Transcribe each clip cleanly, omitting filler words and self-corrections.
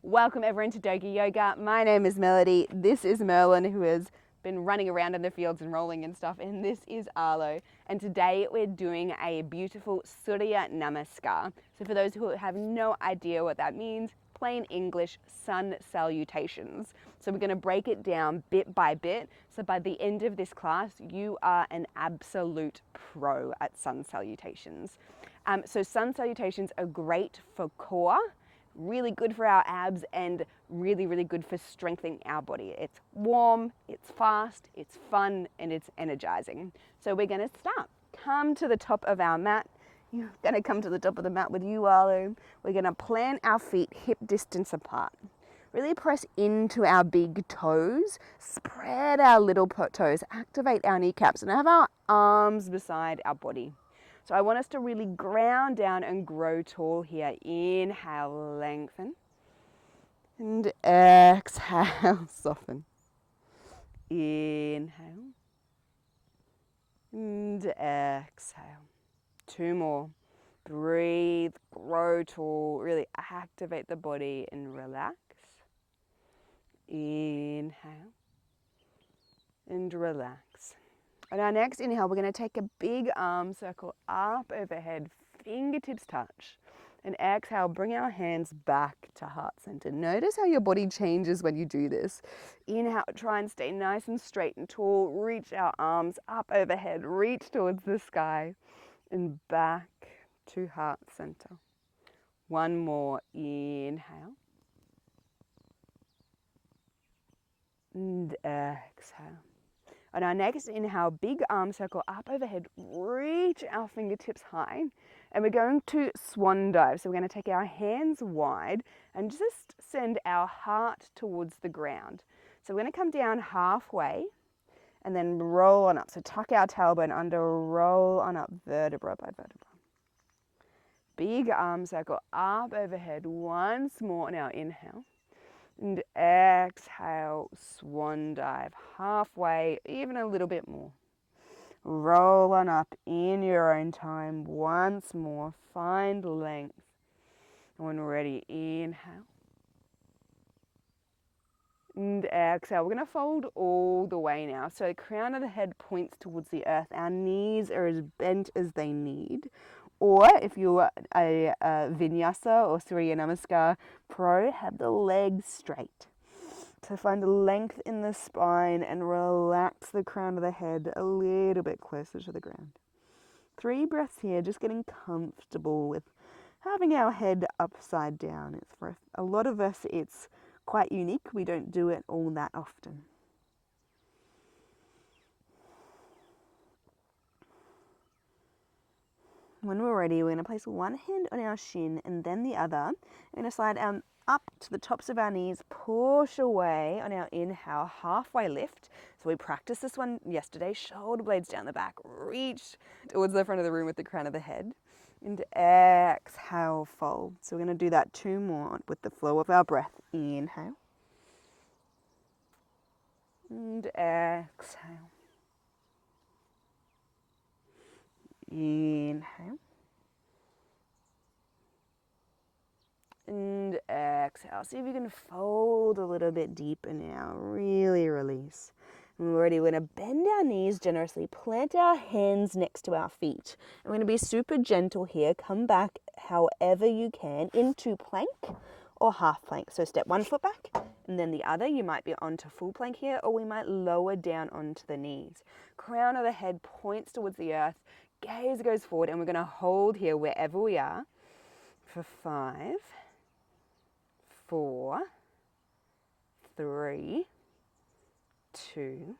Welcome everyone to Doga Yoga. My name is Melody. This is Merlin, who has been running around in the fields and rolling and stuff, and this is Arlo. And today we're doing a beautiful Surya Namaskar. So for those who have no idea what that means, plain English, sun salutations. So we're going to break it down bit by bit. So by the end of this class, you are an absolute pro at sun salutations. So sun salutations are great for core, really good for our abs, and really, really good for strengthening our body. It's warm, it's fast, it's fun, and it's energizing. So we're going to start. Come to the top of our mat. You're going to come to the top of the mat with you, Arlo. We're going to plant our feet hip distance apart. Really press into our big toes, spread our little toes, activate our kneecaps, and have our arms beside our body. So I want us to really ground down and grow tall here. Inhale, lengthen. And exhale, soften. Inhale. And exhale. Two more. Breathe, grow tall, really activate the body and relax. Inhale. And relax. On our next inhale, we're going to take a big arm circle up overhead, fingertips touch. And exhale, bring our hands back to heart center. Notice how your body changes when you do this. Inhale, try and stay nice and straight and tall. Reach our arms up overhead, reach towards the sky, and back to heart center. One more, inhale. And exhale. On our next inhale, big arm circle up overhead, reach our fingertips high, and we're going to Swan Dive. So we're going to take our hands wide and just send our heart towards the ground. So we're going to come down halfway and then roll on up. So tuck our tailbone under, roll on up vertebra by vertebra. Big arm circle up overhead, once more on our inhale. And exhale, Swan Dive, halfway, even a little bit more. Roll on up in your own time, once more, find length. When ready, inhale. And exhale, we're going to fold all the way now. So the crown of the head points towards the earth. Our knees are as bent as they need. Or if you're a Vinyasa or Surya Namaskar pro, have the legs straight. So find length in the spine and relax the crown of the head a little bit closer to the ground. 3 breaths here, just getting comfortable with having our head upside down. It's for a lot of us, it's quite unique. We don't do it all that often. When we're ready, we're going to place one hand on our shin and then the other. We're going to slide up to the tops of our knees, push away on our inhale, halfway lift. So we practiced this one yesterday, shoulder blades down the back, reach towards the front of the room with the crown of the head. And exhale, fold. So we're going to do that 2 more with the flow of our breath. Inhale. And exhale. Inhale. And exhale. See if you can fold a little bit deeper now. Really release. And we're ready. We're going to bend our knees generously. Plant our hands next to our feet. And we're going to be super gentle here. Come back however you can into plank or half plank. So step 1 foot back and then the other. You might be onto full plank here, or we might lower down onto the knees. Crown of the head points towards the earth. Gaze goes forward, and we're going to hold here wherever we are for 5, 4, 3, 2,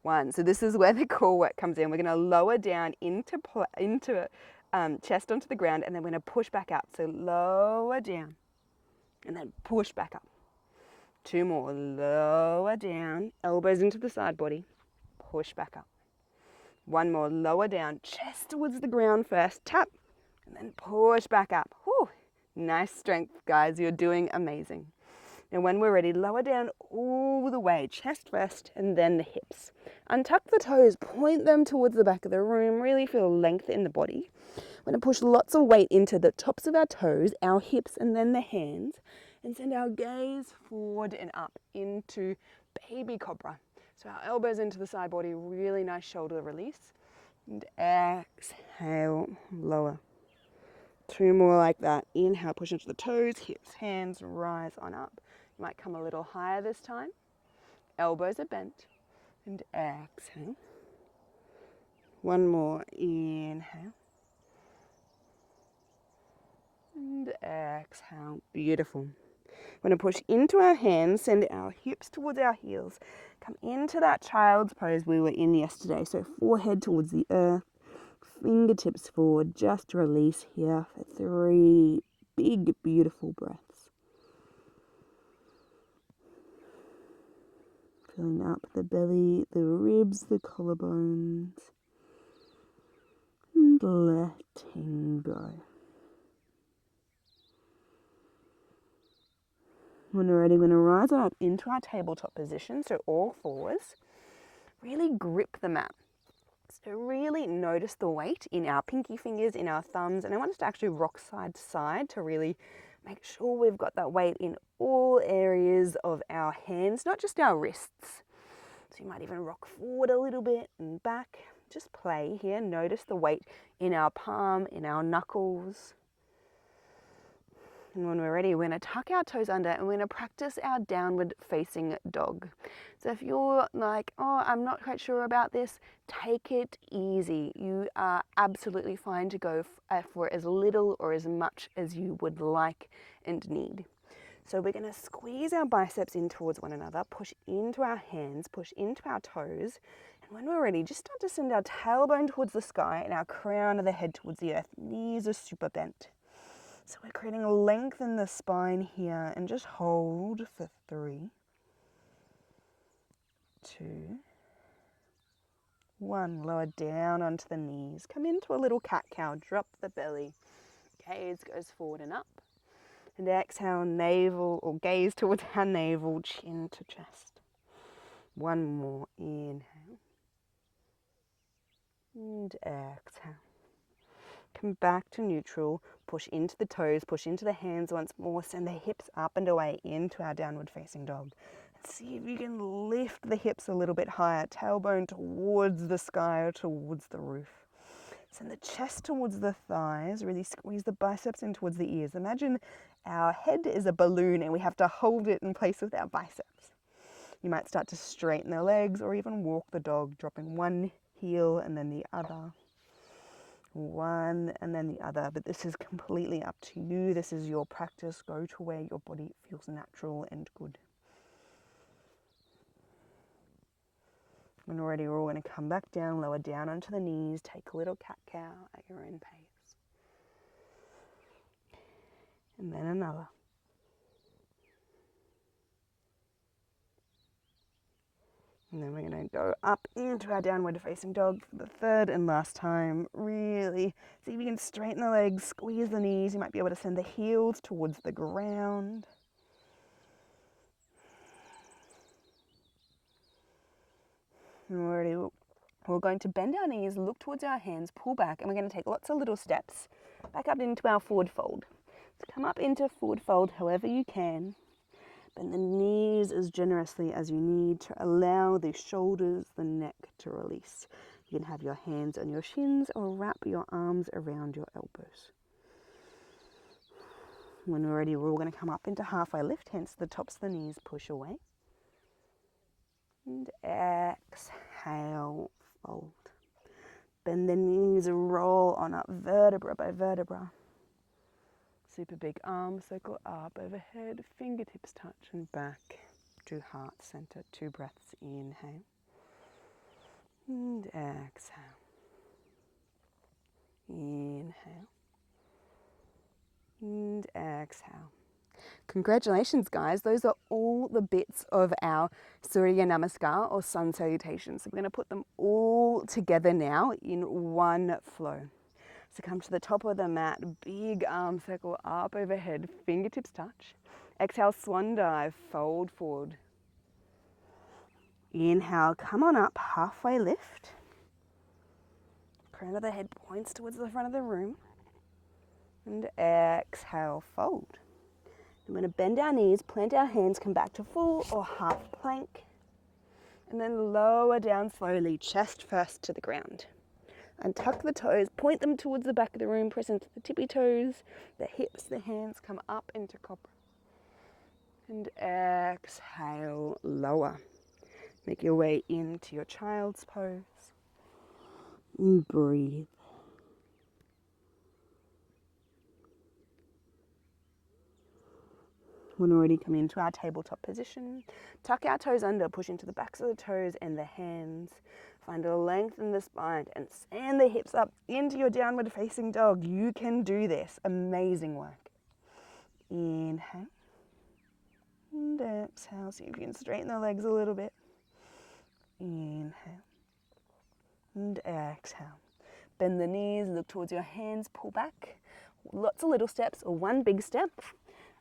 1. So this is where the core work comes in. We're going to lower down into chest onto the ground, and then we're going to push back up. So lower down and then push back up. 2 more. Lower down, elbows into the side body, push back up. 1 more, lower down, chest towards the ground first, tap, and then push back up. Whew. Nice strength, guys. You're doing amazing. Now when we're ready, lower down all the way, chest first, and then the hips. Untuck the toes, point them towards the back of the room, really feel length in the body. We're going to push lots of weight into the tops of our toes, our hips, and then the hands. and send our gaze forward and up into baby cobra. So our elbows into the side body, really nice shoulder release. And exhale, lower. 2 more like that. Inhale, push into the toes, hips, hands, rise on up. You might come a little higher this time. Elbows are bent. And exhale. 1 more. Inhale. And exhale. Beautiful. We're going to push into our hands, send our hips towards our heels. Come into that child's pose we were in yesterday. So forehead towards the earth, fingertips forward. Just release here for 3 big, beautiful breaths. Filling up the belly, the ribs, the collarbones. And letting go. When we're ready, we're going to rise up into our tabletop position, so all fours. Really grip the mat. So really notice the weight in our pinky fingers, in our thumbs, and I want us to actually rock side to side to really make sure we've got that weight in all areas of our hands, not just our wrists. So you might even rock forward a little bit and back. Just play here. Notice the weight in our palm, in our knuckles. And when we're ready, we're going to tuck our toes under and we're going to practice our downward facing dog. So if you're like, oh, I'm not quite sure about this, take it easy. You are absolutely fine to go for as little or as much as you would like and need. So we're going to squeeze our biceps in towards one another, push into our hands, push into our toes. And when we're ready, just start to send our tailbone towards the sky and our crown of the head towards the earth. Knees are super bent. So we're creating a length in the spine here, and just hold for 3, 2, 1. Lower down onto the knees. Come into a little cat-cow. Drop the belly. Gaze goes forward and up. And exhale, navel or gaze towards our navel, chin to chest. 1 more. Inhale. And exhale. Come back to neutral, push into the toes, push into the hands once more, send the hips up and away into our downward facing dog. And see if you can lift the hips a little bit higher, tailbone towards the sky or towards the roof. Send the chest towards the thighs, really squeeze the biceps in towards the ears. Imagine our head is a balloon and we have to hold it in place with our biceps. You might start to straighten the legs or even walk the dog, dropping one heel and then the other. One and then the other, but this is completely up to you. This is your practice. Go to where your body feels natural and good. When we're ready, we're all going to come back down, lower down onto the knees, take a little cat-cow at your own pace. And then another. And then we're going to go up into our downward facing dog for the 3rd and last time. Really see if you can straighten the legs, squeeze the knees. You might be able to send the heels towards the ground. And we're going to bend our knees, look towards our hands, pull back, and we're going to take lots of little steps back up into our forward fold. So come up into forward fold however you can. Bend the knees as generously as you need to allow the shoulders, the neck to release. You can have your hands on your shins or wrap your arms around your elbows. When we're ready, we're all going to come up into halfway lift, hands to the tops of the knees, push away. And exhale, fold. Bend the knees, roll on up, vertebra by vertebra. Super big arm circle up, overhead, fingertips touch and back to heart center. 2 breaths, inhale. And exhale. Inhale. And exhale. Congratulations, guys. Those are all the bits of our Surya Namaskar or sun salutations. So we're going to put them all together now in one flow. So come to the top of the mat, big arm circle up overhead, fingertips touch. Exhale, Swan Dive, fold forward. Inhale, come on up, halfway lift. Crown of the head points towards the front of the room. And exhale, fold. I'm going to bend our knees, plant our hands, come back to full or half plank, and then lower down slowly, chest first to the ground. And tuck the toes, point them towards the back of the room, press into the tippy toes, the hips, the hands come up into cobra. And exhale, lower. Make your way into your child's pose. And breathe. When we're ready, come into our tabletop position. Tuck our toes under, push into the backs of the toes and the hands. Find a length in the spine and send the hips up into your downward facing dog. You can do this. Amazing work. Inhale. And exhale. See if you can straighten the legs a little bit. Inhale. And exhale. Bend the knees, look towards your hands, pull back. Lots of little steps or one big step.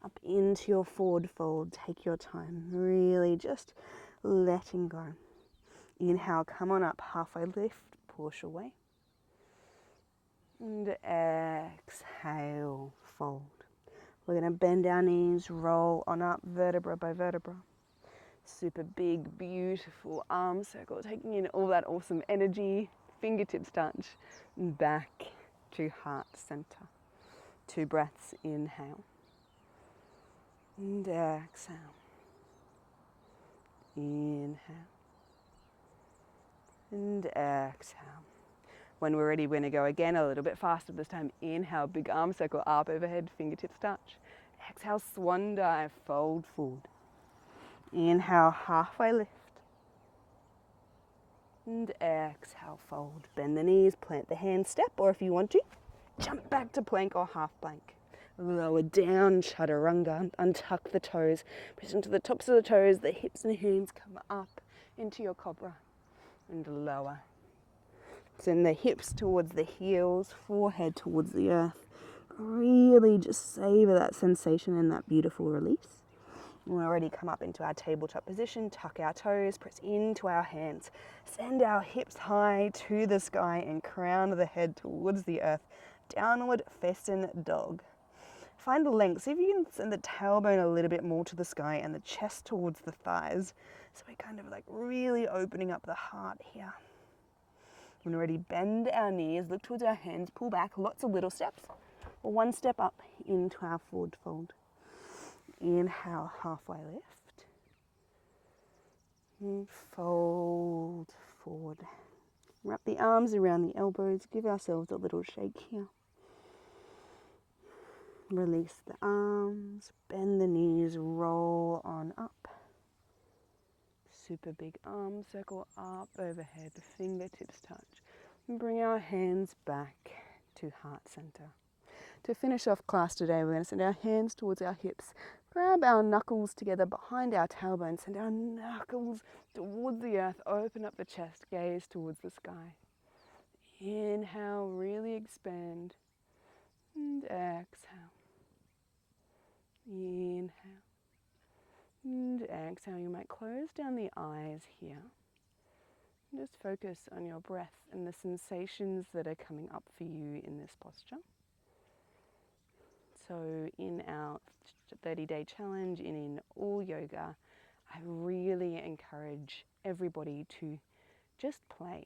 Up into your forward fold. Take your time. Really just letting go. Inhale, come on up. Halfway lift, push away. And exhale, fold. We're going to bend our knees, roll on up, vertebra by vertebra. Super big, beautiful arm circle, taking in all that awesome energy. Fingertips touch. Back to heart center. 2 breaths, inhale. And exhale. Inhale. And exhale. When we're ready, we're going to go again a little bit faster this time. Inhale, big arm circle up overhead, fingertips touch. Exhale, swan dive, fold forward. Inhale, halfway lift. And exhale, fold. Bend the knees, plant the hands, step, or if you want to, jump back to plank or half plank. Lower down, chaturanga, untuck the toes, press into the tops of the toes, the hips and hands come up into your cobra, and lower. Send the hips towards the heels, forehead towards the earth. Really just savor that sensation and that beautiful release. We'll already come up into our tabletop position, tuck our toes, press into our hands, send our hips high to the sky and crown the head towards the earth. Downward facing dog. Find the length. See if you can send the tailbone a little bit more to the sky and the chest towards the thighs. So we're kind of like really opening up the heart here. When we're ready, bend our knees, look towards our hands, pull back, lots of little steps. Or one step up into our forward fold. Inhale, halfway lift. And fold forward. Wrap the arms around the elbows, give ourselves a little shake here. Release the arms, bend the knees, roll on up. Super big arm circle up overhead, fingertips touch. And bring our hands back to heart center. To finish off class today, we're going to send our hands towards our hips. Grab our knuckles together behind our tailbone. Send our knuckles towards the earth. Open up the chest, gaze towards the sky. Inhale, really expand. And exhale. Inhale. And exhale. You might close down the eyes here. And just focus on your breath and the sensations that are coming up for you in this posture. So in our 30-day challenge and in all yoga, I really encourage everybody to just play.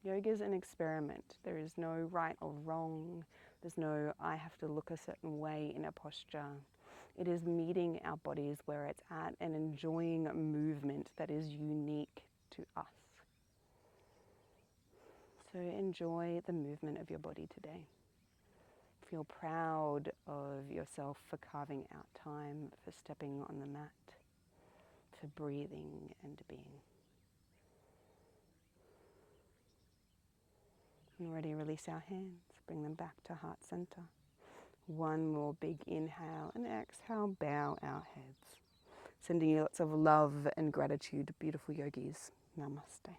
Yoga is an experiment. There is no right or wrong. There's no I have to look a certain way in a posture. It is meeting our bodies where it's at and enjoying a movement that is unique to us. So enjoy the movement of your body today. Feel proud of yourself for carving out time, for stepping on the mat, for breathing and being. When ready, release our hands, bring them back to heart center. One more big inhale and exhale, bow our heads. Sending you lots of love and gratitude, beautiful yogis. Namaste.